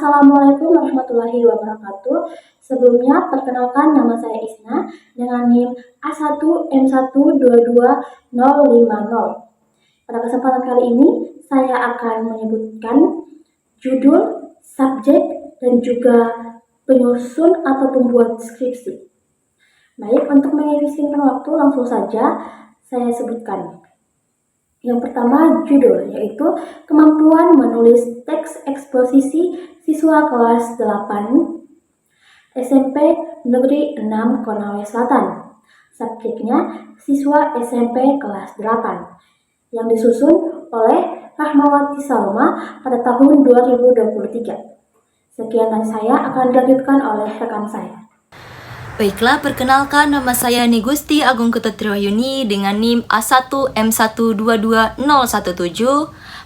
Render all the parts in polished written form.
Assalamualaikum warahmatullahi wabarakatuh. Sebelumnya, perkenalkan nama saya Isna dengan NIM A1M122050. Pada kesempatan kali ini, saya akan menyebutkan judul, subjek, dan juga penyusun atau pembuat skripsi. Baik, untuk mengiriskan waktu, langsung saja saya sebutkan. Yang pertama, judul, yaitu kemampuan menulis teks eksposisi siswa kelas 8 SMP Negeri 6 Konawe Selatan. Subjeknya siswa SMP kelas 8 yang disusun oleh Rahmawati Salma pada tahun 2023. Sekian dari saya, akan dilanjutkan oleh rekan saya. Baiklah, perkenalkan nama saya Nigusti Agung Kutotriwayuni dengan NIM A1M122017.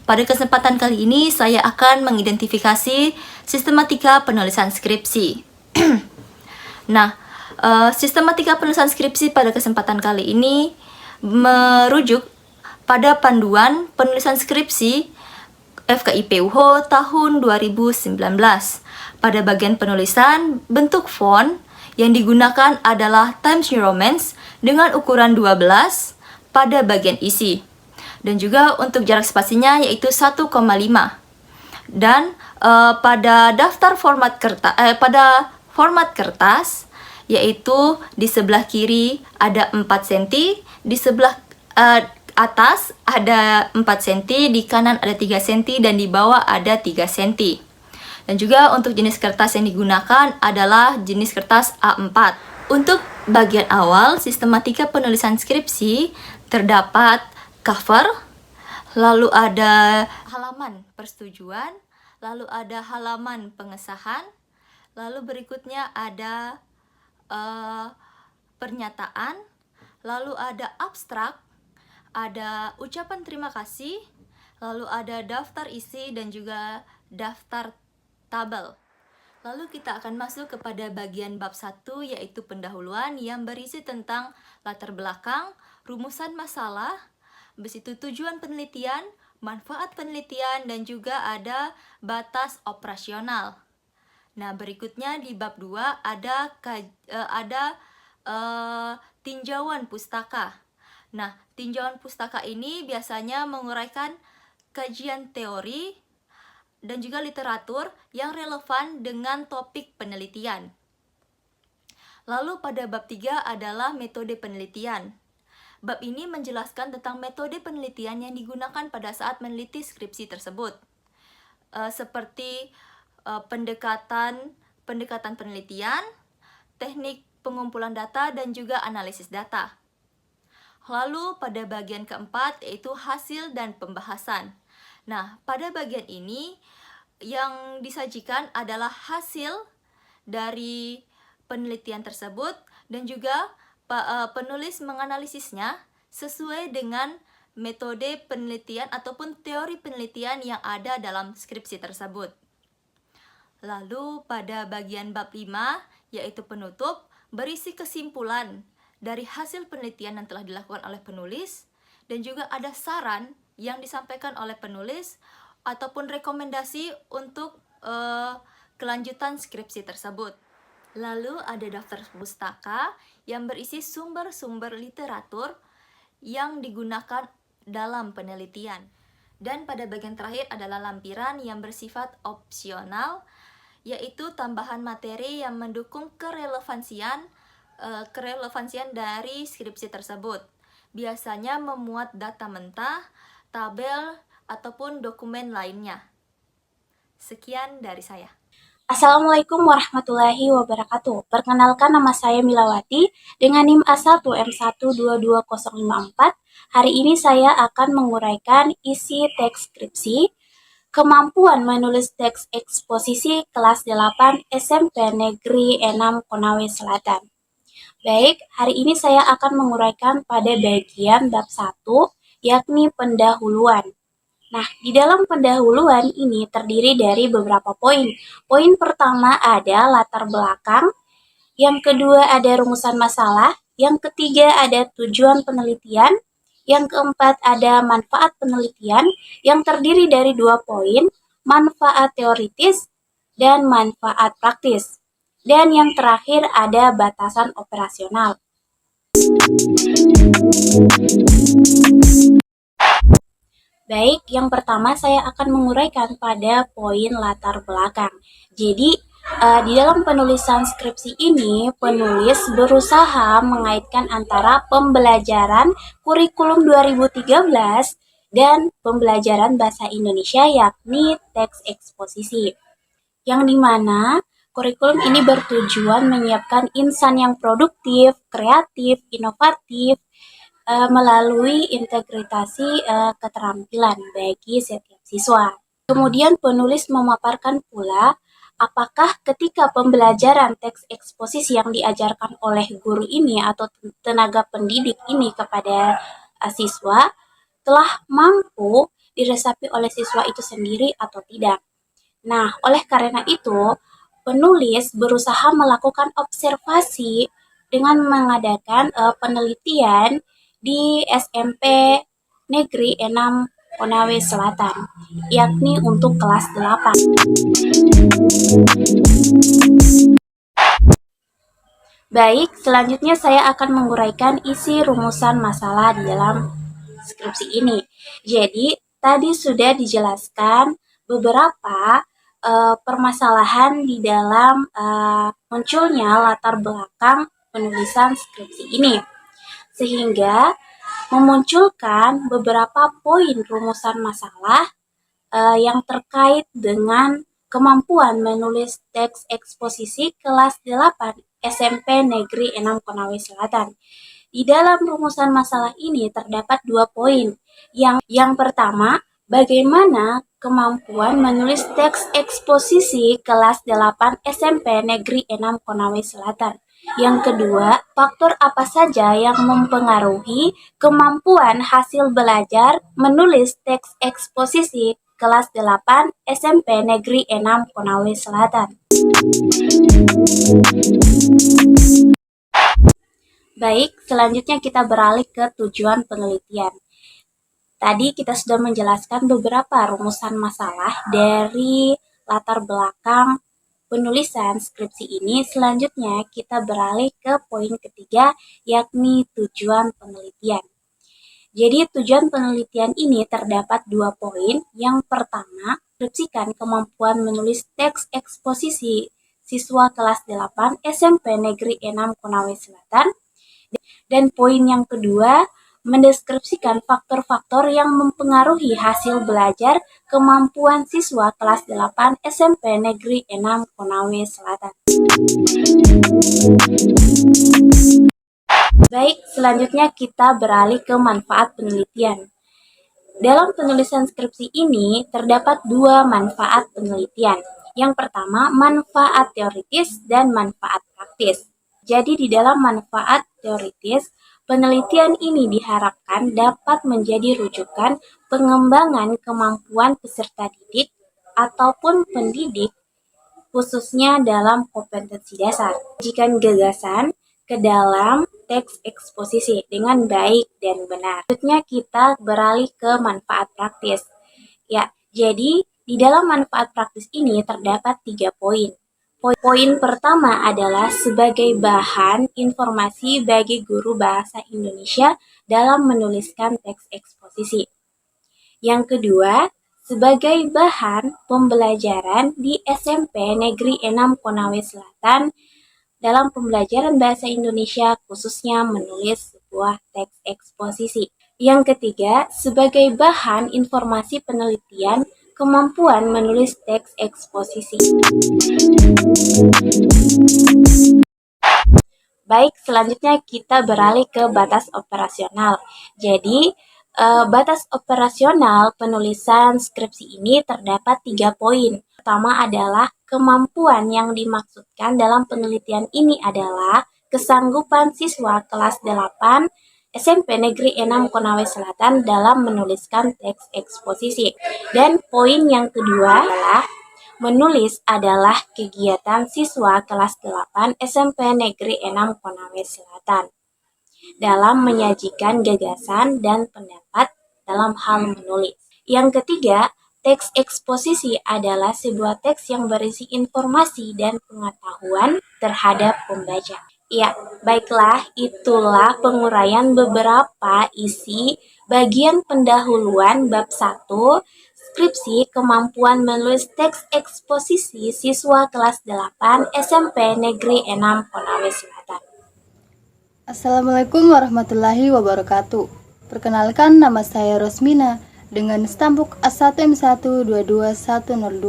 Pada kesempatan kali ini saya akan mengidentifikasi sistematika penulisan skripsi. Sistematika penulisan skripsi pada kesempatan kali ini merujuk pada panduan penulisan skripsi FKIP UHO tahun 2019. Pada bagian penulisan, bentuk font yang digunakan adalah Times New Roman dengan ukuran 12 pada bagian isi. Dan juga untuk jarak spasinya yaitu 1,5. Dan pada format kertas yaitu di sebelah kiri ada 4 cm, di sebelah atas ada 4 cm, di kanan ada 3 cm, dan di bawah ada 3 cm. Dan juga untuk jenis kertas yang digunakan adalah jenis kertas A4. Untuk bagian awal sistematika penulisan skripsi terdapat cover, lalu ada halaman persetujuan, lalu ada halaman pengesahan, lalu berikutnya ada pernyataan, lalu ada abstrak, ada ucapan terima kasih, lalu ada daftar isi dan juga daftar tabel. Lalu kita akan masuk kepada bagian bab 1 yaitu pendahuluan yang berisi tentang latar belakang, rumusan masalah, habis itu tujuan penelitian, manfaat penelitian, dan juga ada batas operasional. Nah, berikutnya di bab 2 ada tinjauan pustaka. Nah, tinjauan pustaka ini biasanya menguraikan kajian teori dan juga literatur yang relevan dengan topik penelitian. Lalu pada bab 3 adalah metode penelitian. Bab ini menjelaskan tentang metode penelitian yang digunakan pada saat meneliti skripsi tersebut. Seperti pendekatan penelitian, teknik pengumpulan data, dan juga analisis data. Lalu pada bagian keempat yaitu hasil dan pembahasan. Nah, pada bagian ini yang disajikan adalah hasil dari penelitian tersebut dan juga penulis menganalisisnya sesuai dengan metode penelitian ataupun teori penelitian yang ada dalam skripsi tersebut. Lalu pada bagian bab 5 yaitu penutup berisi kesimpulan dari hasil penelitian yang telah dilakukan oleh penulis dan juga ada saran yang disampaikan oleh penulis ataupun rekomendasi untuk kelanjutan skripsi tersebut. Lalu ada daftar pustaka yang berisi sumber-sumber literatur yang digunakan dalam penelitian. Dan pada bagian terakhir adalah lampiran yang bersifat opsional, yaitu tambahan materi yang mendukung kerelevansian dari skripsi tersebut. Biasanya memuat data mentah, tabel, ataupun dokumen lainnya. Sekian dari saya. Assalamualaikum warahmatullahi wabarakatuh. Perkenalkan, nama saya Milawati dengan NIM A1M122054. Hari ini saya akan menguraikan isi teks skripsi kemampuan menulis teks eksposisi kelas 8 SMP Negeri 6 Konawe Selatan. Baik, hari ini saya akan menguraikan pada bagian bab 1, yakni pendahuluan. Nah, di dalam pendahuluan ini terdiri dari beberapa poin. Poin pertama ada latar belakang, yang kedua ada rumusan masalah, yang ketiga ada tujuan penelitian, yang keempat ada manfaat penelitian, yang terdiri dari 2 poin, manfaat teoritis dan manfaat praktis. Dan yang terakhir ada batasan operasional. Baik, yang pertama saya akan menguraikan pada poin latar belakang. Jadi, di dalam penulisan skripsi ini, penulis berusaha mengaitkan antara pembelajaran kurikulum 2013 dan pembelajaran bahasa Indonesia, yakni teks eksposisi. Yang dimana kurikulum ini bertujuan menyiapkan insan yang produktif, kreatif, inovatif, melalui integrasi keterampilan bagi setiap siswa. Kemudian penulis memaparkan pula apakah ketika pembelajaran teks eksposisi yang diajarkan oleh guru ini atau tenaga pendidik ini kepada siswa telah mampu diresapi oleh siswa itu sendiri atau tidak. Nah, oleh karena itu, penulis berusaha melakukan observasi dengan mengadakan penelitian di SMP Negeri 6 Konawe Selatan, yakni untuk kelas 8. Baik, selanjutnya saya akan menguraikan isi rumusan masalah di dalam skripsi ini. Jadi, tadi sudah dijelaskan beberapa permasalahan di dalam munculnya latar belakang penulisan skripsi ini, sehingga memunculkan beberapa poin rumusan masalah yang terkait dengan kemampuan menulis teks eksposisi kelas 8 SMP Negeri 6 Konawe Selatan. Di dalam rumusan masalah ini terdapat 2 poin. Yang pertama, bagaimana kemampuan menulis teks eksposisi kelas 8 SMP Negeri 6 Konawe Selatan. Yang kedua, faktor apa saja yang mempengaruhi kemampuan hasil belajar menulis teks eksposisi kelas 8 SMP Negeri 6 Konawe Selatan. Baik, selanjutnya kita beralih ke tujuan penelitian. Tadi kita sudah menjelaskan beberapa rumusan masalah dari latar belakang penulisan skripsi ini. Selanjutnya kita beralih ke poin ketiga, yakni tujuan penelitian. Jadi tujuan penelitian ini terdapat 2 poin. Yang pertama, deskripsikan kemampuan menulis teks eksposisi siswa kelas 8 SMP Negeri 6 Konawe Selatan. Dan poin yang kedua, mendeskripsikan faktor-faktor yang mempengaruhi hasil belajar kemampuan siswa kelas 8 SMP Negeri 6 Konawe Selatan. Baik, selanjutnya kita beralih ke manfaat penelitian. Dalam penulisan skripsi ini terdapat 2 manfaat penelitian. Yang pertama, manfaat teoritis dan manfaat praktis. Jadi di dalam manfaat teoritis, penelitian ini diharapkan dapat menjadi rujukan pengembangan kemampuan peserta didik ataupun pendidik khususnya dalam kompetensi dasar. Menyajikan gagasan ke dalam teks eksposisi dengan baik dan benar. Selanjutnya kita beralih ke manfaat praktis. Ya, jadi di dalam manfaat praktis ini terdapat 3 poin. Poin pertama adalah sebagai bahan informasi bagi guru bahasa Indonesia dalam menuliskan teks eksposisi. Yang kedua, sebagai bahan pembelajaran di SMP Negeri 6 Konawe Selatan dalam pembelajaran bahasa Indonesia khususnya menulis sebuah teks eksposisi. Yang ketiga, sebagai bahan informasi penelitian kemampuan menulis teks eksposisi. Baik, selanjutnya kita beralih ke batas operasional. Jadi, batas operasional penulisan skripsi ini terdapat 3 poin. Pertama adalah kemampuan yang dimaksudkan dalam penelitian ini adalah kesanggupan siswa kelas 8 SMP Negeri 6 Konawe Selatan dalam menuliskan teks eksposisi. Dan poin yang kedua adalah menulis adalah kegiatan siswa kelas 8 SMP Negeri 6 Konawe Selatan dalam menyajikan gagasan dan pendapat dalam hal menulis. Yang ketiga, Teks eksposisi adalah sebuah teks yang berisi informasi dan pengetahuan terhadap pembaca. Ya, baiklah, itulah penguraian beberapa isi bagian pendahuluan bab 1 skripsi kemampuan menulis teks eksposisi siswa kelas 8 SMP Negeri 6 Konawe Selatan. Assalamualaikum warahmatullahi wabarakatuh. Perkenalkan, nama saya Rosmina dengan stambuk A1M1222102.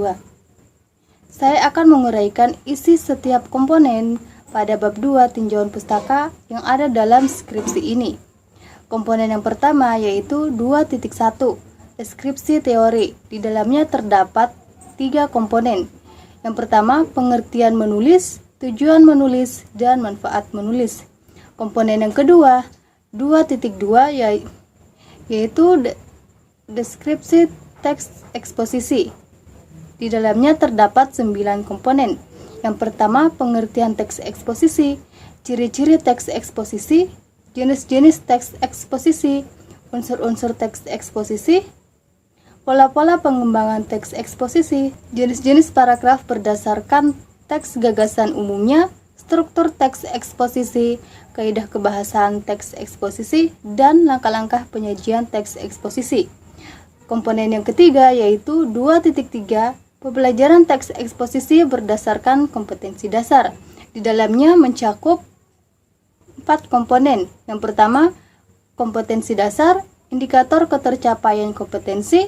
Saya akan menguraikan isi setiap komponen pada bab 2 tinjauan pustaka yang ada dalam skripsi ini. Komponen yang pertama yaitu 2.1 deskripsi teori. Di dalamnya terdapat 3 komponen. Yang pertama, pengertian menulis, tujuan menulis, dan manfaat menulis. Komponen yang kedua 2.2 yaitu deskripsi teks eksposisi. Di dalamnya terdapat 9 komponen. Yang pertama, pengertian teks eksposisi, ciri-ciri teks eksposisi, jenis-jenis teks eksposisi, unsur-unsur teks eksposisi, pola-pola pengembangan teks eksposisi, jenis-jenis paragraf berdasarkan teks gagasan umumnya, struktur teks eksposisi, kaidah kebahasan teks eksposisi, dan langkah-langkah penyajian teks eksposisi. Komponen yang ketiga yaitu 2.3 pembelajaran teks eksposisi berdasarkan kompetensi dasar. Di dalamnya mencakup 4 komponen. Yang pertama, kompetensi dasar, indikator ketercapaian kompetensi,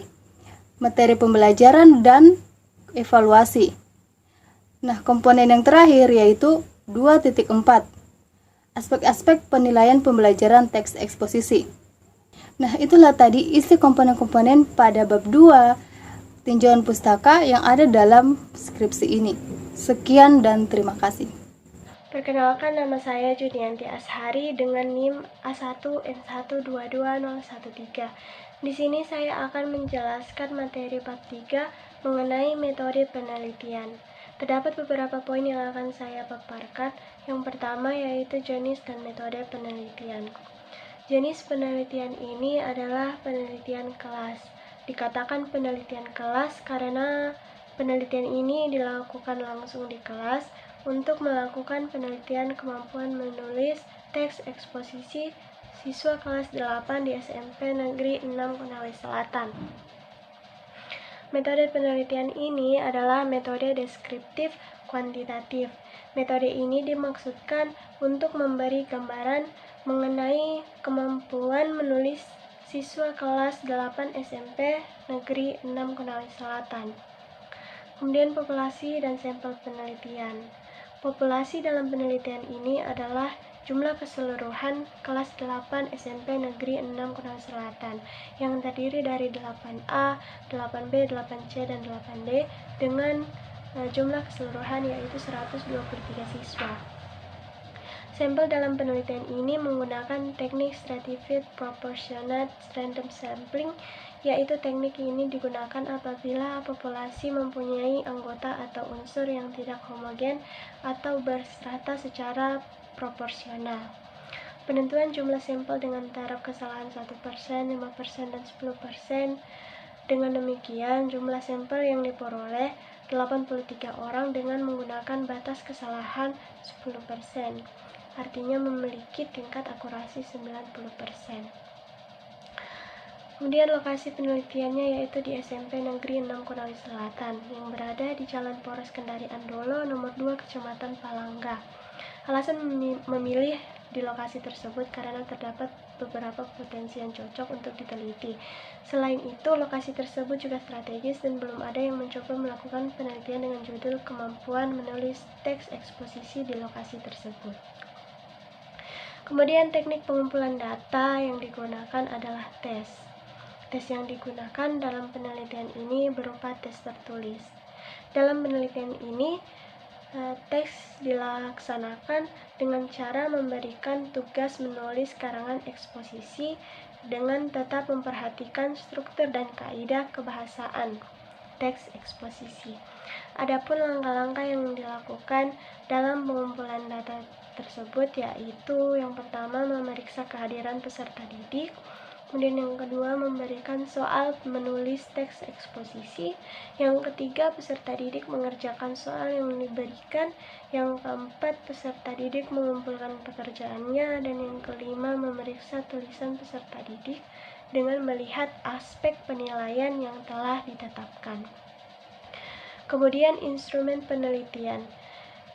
materi pembelajaran, dan evaluasi. Nah, komponen yang terakhir yaitu 2.4 aspek-aspek penilaian pembelajaran teks eksposisi. Nah, itulah tadi isi komponen-komponen pada bab 2 tinjauan pustaka yang ada dalam skripsi ini. Sekian dan terima kasih. Perkenalkan, nama saya Junianti Ashari dengan NIM A1M1220113. Di sini saya akan menjelaskan materi bab 3 mengenai metode penelitian. Terdapat beberapa poin yang akan saya paparkan. Yang pertama yaitu jenis dan metode penelitian. Jenis penelitian ini adalah penelitian kelas. Dikatakan penelitian kelas karena penelitian ini dilakukan langsung di kelas untuk melakukan penelitian kemampuan menulis teks eksposisi siswa kelas 8 di SMP Negeri 6 Konawe Selatan. Metode penelitian ini adalah metode deskriptif kuantitatif. Metode ini dimaksudkan untuk memberi gambaran mengenai kemampuan menulis siswa kelas 8 SMP Negeri 6 Konawe Selatan. Kemudian populasi dan sampel penelitian. Populasi dalam penelitian ini adalah jumlah keseluruhan kelas 8 SMP Negeri 6 Konawe Selatan yang terdiri dari 8A, 8B, 8C, dan 8D dengan jumlah keseluruhan yaitu 123 siswa. Sampel dalam penelitian ini menggunakan teknik stratified proportionate random sampling, yaitu teknik ini digunakan apabila populasi mempunyai anggota atau unsur yang tidak homogen atau berstrata secara proporsional. Penentuan jumlah sampel dengan taraf kesalahan 1%, 5%, dan 10%. Dengan demikian, jumlah sampel yang diperoleh 83 orang dengan menggunakan batas kesalahan 10%. Artinya memiliki tingkat akurasi 90%. Kemudian lokasi penelitiannya yaitu di SMP Negeri 6 Konawe Selatan yang berada di Jalan Poros Kendari Andolo nomor 2 Kecamatan Palangga. Alasan memilih di lokasi tersebut karena terdapat beberapa potensi yang cocok untuk diteliti. Selain itu, lokasi tersebut juga strategis dan belum ada yang mencoba melakukan penelitian dengan judul kemampuan menulis teks eksposisi di lokasi tersebut. Kemudian teknik pengumpulan data yang digunakan adalah tes. Tes yang digunakan dalam penelitian ini berupa tes tertulis. Dalam penelitian ini, tes dilaksanakan dengan cara memberikan tugas menulis karangan eksposisi dengan tetap memperhatikan struktur dan kaidah kebahasaan teks eksposisi. Adapun langkah-langkah yang dilakukan dalam pengumpulan data tersebut yaitu yang pertama memeriksa kehadiran peserta didik, Kemudian yang kedua, memberikan soal menulis teks eksposisi. Yang ketiga, peserta didik mengerjakan soal yang diberikan. Yang keempat, peserta didik mengumpulkan pekerjaannya. Dan yang kelima, memeriksa tulisan peserta didik dengan melihat aspek penilaian yang telah ditetapkan. Kemudian instrumen penelitian.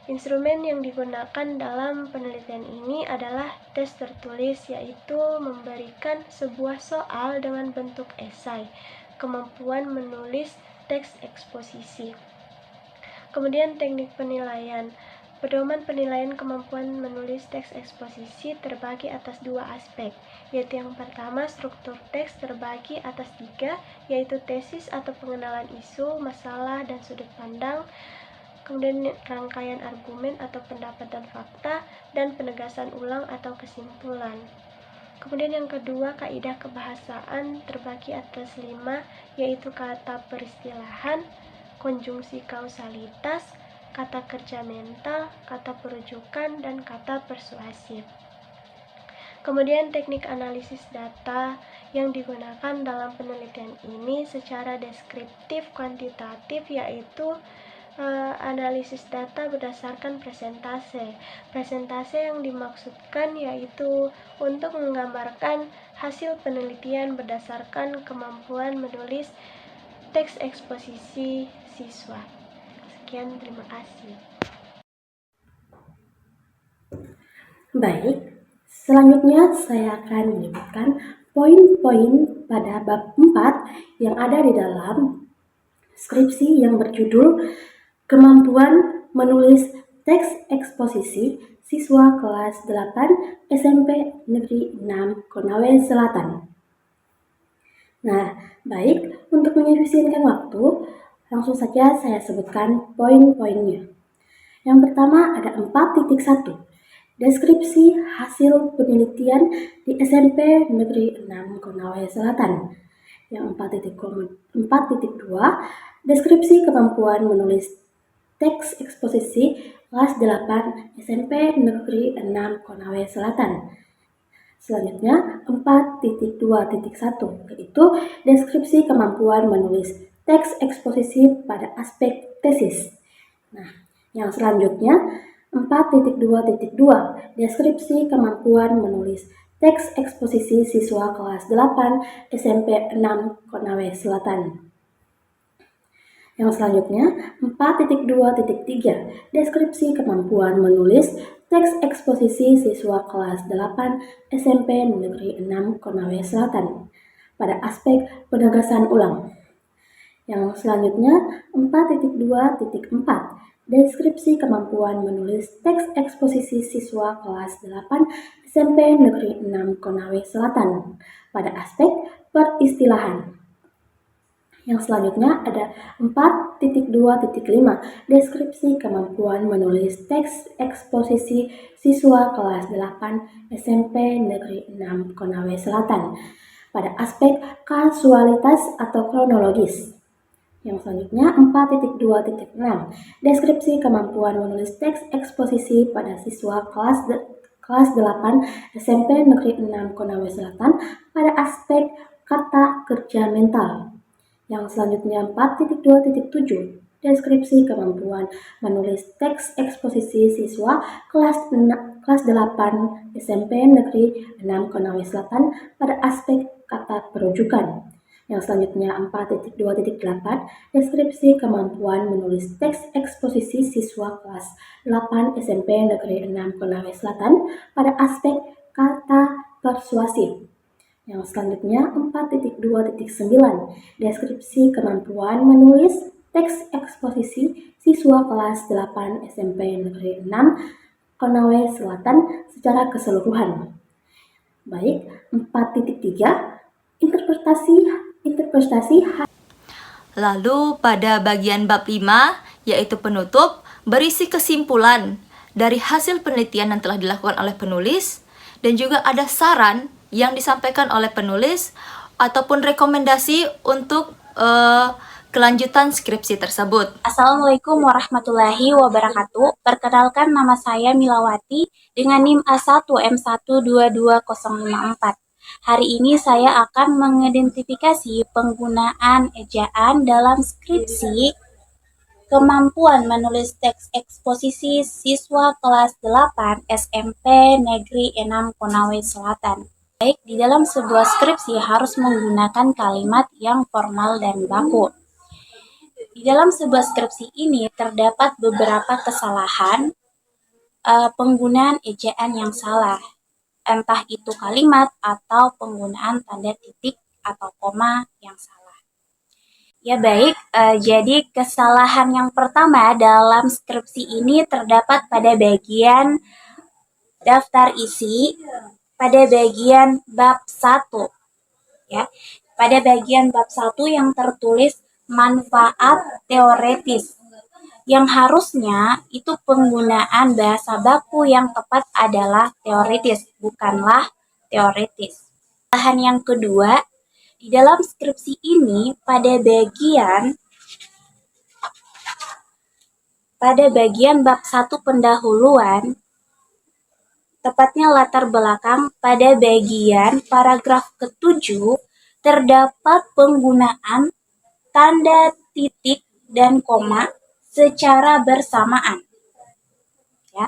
Instrumen yang digunakan dalam penelitian ini adalah tes tertulis, yaitu memberikan sebuah soal dengan bentuk esai, kemampuan menulis teks eksposisi. Kemudian teknik penilaian. Pedoman penilaian kemampuan menulis teks eksposisi terbagi atas dua aspek, yaitu yang pertama, struktur teks terbagi atas 3, yaitu tesis atau pengenalan isu, masalah, dan sudut pandang. Kemudian rangkaian argumen atau pendapat dan fakta, dan penegasan ulang atau kesimpulan. Kemudian yang kedua, kaidah kebahasaan terbagi atas 5, yaitu kata peristilahan, konjungsi kausalitas, kata kerja mental, kata perujukan, dan kata persuasif. Kemudian teknik analisis data yang digunakan dalam penelitian ini secara deskriptif kuantitatif, yaitu analisis data berdasarkan presentase. Presentase yang dimaksudkan yaitu untuk menggambarkan hasil penelitian berdasarkan kemampuan menulis teks eksposisi siswa. Sekian, terima kasih. Baik, selanjutnya saya akan menyebutkan poin-poin pada bab 4 yang ada di dalam skripsi yang berjudul Kemampuan Menulis Teks Eksposisi Siswa Kelas 8 SMP Negeri 6 Konawe Selatan. Nah, baik, untuk mengefisienkan waktu, langsung saja saya sebutkan poin-poinnya. Yang pertama ada 4.1, deskripsi hasil penelitian di SMP Negeri 6 Konawe Selatan. Yang 4.2, deskripsi kemampuan menulis teks eksposisi kelas 8 SMP Negeri 6 Konawe Selatan. Selanjutnya 4.2.1, yaitu deskripsi kemampuan menulis teks eksposisi pada aspek tesis. Nah, yang selanjutnya 4.2.2, deskripsi kemampuan menulis teks eksposisi siswa kelas 8 SMP 6 Konawe Selatan. Yang selanjutnya 4.2.3, deskripsi kemampuan menulis teks eksposisi siswa kelas 8 SMP Negeri 6 Konawe Selatan pada aspek penegasan ulang. Yang selanjutnya 4.2.4, deskripsi kemampuan menulis teks eksposisi siswa kelas 8 SMP Negeri 6 Konawe Selatan pada aspek peristilahan. Yang selanjutnya ada 4.2.5, deskripsi kemampuan menulis teks eksposisi siswa kelas 8 SMP Negeri 6 Konawe Selatan pada aspek kasualitas atau kronologis. Yang selanjutnya 4.2.6, deskripsi kemampuan menulis teks eksposisi pada siswa kelas 8 SMP Negeri 6 Konawe Selatan pada aspek kata kerja mental. Yang selanjutnya 4.2.7, deskripsi kemampuan menulis teks eksposisi siswa kelas 8 SMP Negeri 6 Konawe Selatan pada aspek kata perujukan. Yang selanjutnya 4.2.8, deskripsi kemampuan menulis teks eksposisi siswa kelas 8 SMP Negeri 6 Konawe Selatan pada aspek kata persuasif. Yang selanjutnya 4.2.9, deskripsi kemampuan menulis teks eksposisi siswa kelas 8 SMP Negeri 6 Konawe Selatan secara keseluruhan. Baik, 4.3, interpretasi. Lalu pada bagian bab 5, yaitu penutup, berisi kesimpulan dari hasil penelitian yang telah dilakukan oleh penulis, dan juga ada saran yang disampaikan oleh penulis ataupun rekomendasi untuk kelanjutan skripsi tersebut. Assalamualaikum warahmatullahi wabarakatuh. Perkenalkan, nama saya Milawati dengan NIM A1M1220054. Hari ini saya akan mengidentifikasi penggunaan ejaan dalam skripsi kemampuan menulis teks eksposisi siswa kelas 8 SMP Negeri 6 Konawe Selatan. Baik, di dalam sebuah skripsi harus menggunakan kalimat yang formal dan baku. Di dalam sebuah skripsi ini terdapat beberapa kesalahan penggunaan ejaan yang salah, entah itu kalimat atau penggunaan tanda titik atau koma yang salah. Ya baik, jadi kesalahan yang pertama dalam skripsi ini terdapat pada bagian daftar isi, pada bagian bab 1. Ya. Pada bagian bab 1 yang tertulis manfaat teoretis. Yang harusnya itu penggunaan bahasa baku yang tepat adalah teoritis, bukanlah teoritis. Kesalahan yang kedua, di dalam skripsi ini pada bagian bab 1 pendahuluan, tepatnya latar belakang, pada bagian paragraf ke-7 terdapat penggunaan tanda titik dan koma secara bersamaan. Ya.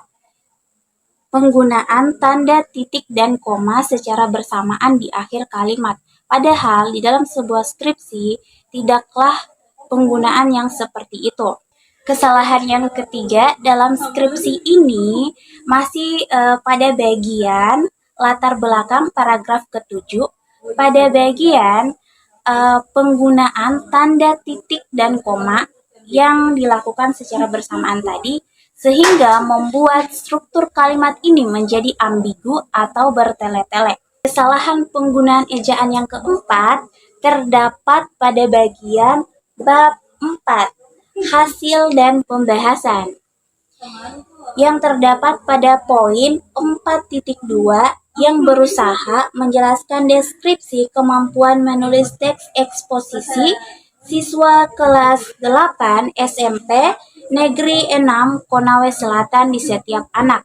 Penggunaan tanda titik dan koma secara bersamaan di akhir kalimat. Padahal di dalam sebuah skripsi tidaklah penggunaan yang seperti itu. Kesalahan yang ketiga dalam skripsi ini masih pada bagian latar belakang paragraf ke-7, pada bagian penggunaan tanda titik dan koma yang dilakukan secara bersamaan tadi, sehingga membuat struktur kalimat ini menjadi ambigu atau bertele-tele. Kesalahan penggunaan ejaan yang keempat terdapat pada bagian bab 4. Hasil dan pembahasan yang terdapat pada poin 4.2 yang berusaha menjelaskan deskripsi kemampuan menulis teks eksposisi siswa kelas 8 SMP Negeri 6 Konawe Selatan di setiap anak.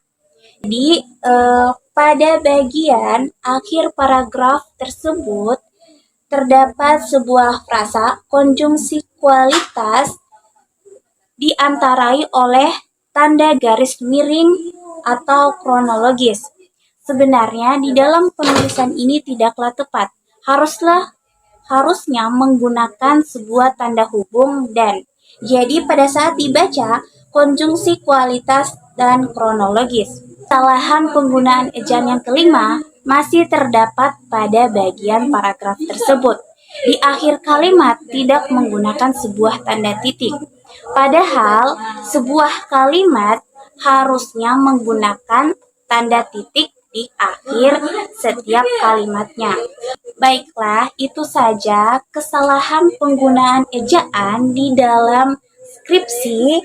Jadi pada bagian akhir paragraf tersebut terdapat sebuah frasa konjungsi kualitas diantarai oleh tanda garis miring atau kronologis. Sebenarnya di dalam penulisan ini tidaklah tepat. Harusnya menggunakan sebuah tanda hubung dan. Jadi pada saat dibaca konjungsi kualitas dan kronologis. Kesalahan penggunaan ejaan yang kelima masih terdapat pada bagian paragraf tersebut. Di akhir kalimat tidak menggunakan sebuah tanda titik. Padahal sebuah kalimat harusnya menggunakan tanda titik di akhir setiap kalimatnya. Baiklah, itu saja kesalahan penggunaan ejaan di dalam skripsi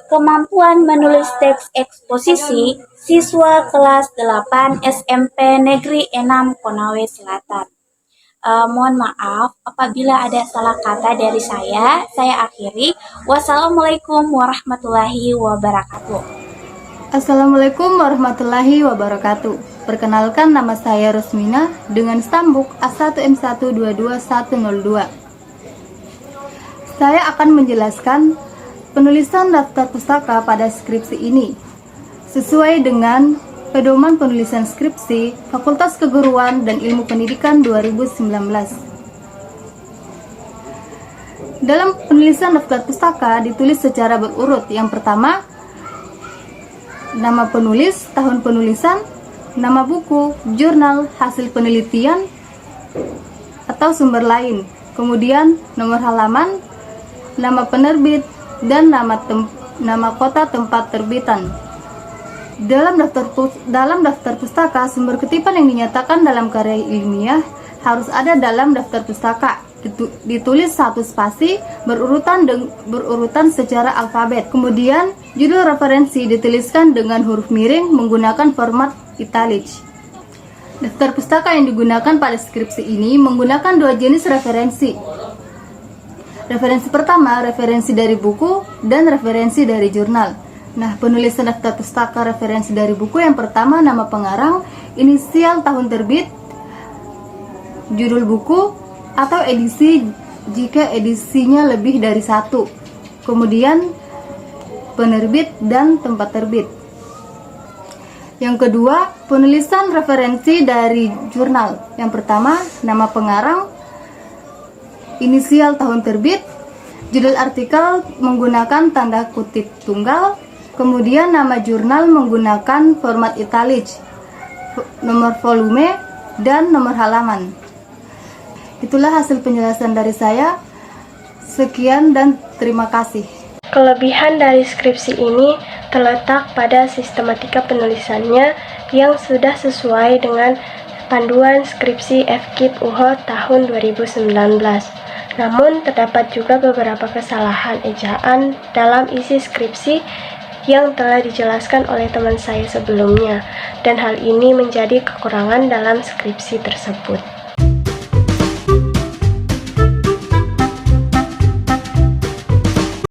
kemampuan menulis teks eksposisi siswa kelas 8 SMP Negeri 6 Konawe Selatan. Mohon maaf apabila ada salah kata dari saya akhiri. Wassalamualaikum warahmatullahi wabarakatuh. Assalamualaikum warahmatullahi wabarakatuh. Perkenalkan, nama saya Rosmina dengan stambuk A1M122102. Saya akan menjelaskan penulisan daftar pustaka pada skripsi ini sesuai dengan Pedoman Penulisan Skripsi Fakultas Keguruan dan Ilmu Pendidikan 2019. Dalam penulisan daftar pustaka ditulis secara berurut. Yang pertama, nama penulis, tahun penulisan, nama buku, jurnal, hasil penelitian, atau sumber lain. Kemudian nomor halaman, nama penerbit, dan nama kota tempat terbitan. Dalam daftar pustaka, sumber kutipan yang dinyatakan dalam karya ilmiah harus ada dalam daftar pustaka. Ditulis satu spasi berurutan secara alfabet. Kemudian judul referensi dituliskan dengan huruf miring menggunakan format italic. Daftar pustaka yang digunakan pada skripsi ini menggunakan dua jenis referensi. Referensi pertama, referensi dari buku dan referensi dari jurnal. Nah, penulisan daftar pustaka referensi dari buku yang pertama, nama pengarang, inisial tahun terbit, judul buku atau edisi jika edisinya lebih dari satu, kemudian penerbit dan tempat terbit. Yang kedua, penulisan referensi dari jurnal. Yang pertama, nama pengarang, inisial tahun terbit, judul artikel menggunakan tanda kutip tunggal, kemudian nama jurnal menggunakan format italic, nomor volume, dan nomor halaman. Itulah hasil penjelasan dari saya. Sekian dan terima kasih. Kelebihan dari skripsi ini terletak pada sistematika penulisannya yang sudah sesuai dengan panduan skripsi FKIP UHO tahun 2019. Namun, terdapat juga beberapa kesalahan ejaan dalam isi skripsi yang telah dijelaskan oleh teman saya sebelumnya, dan hal ini menjadi kekurangan dalam skripsi tersebut.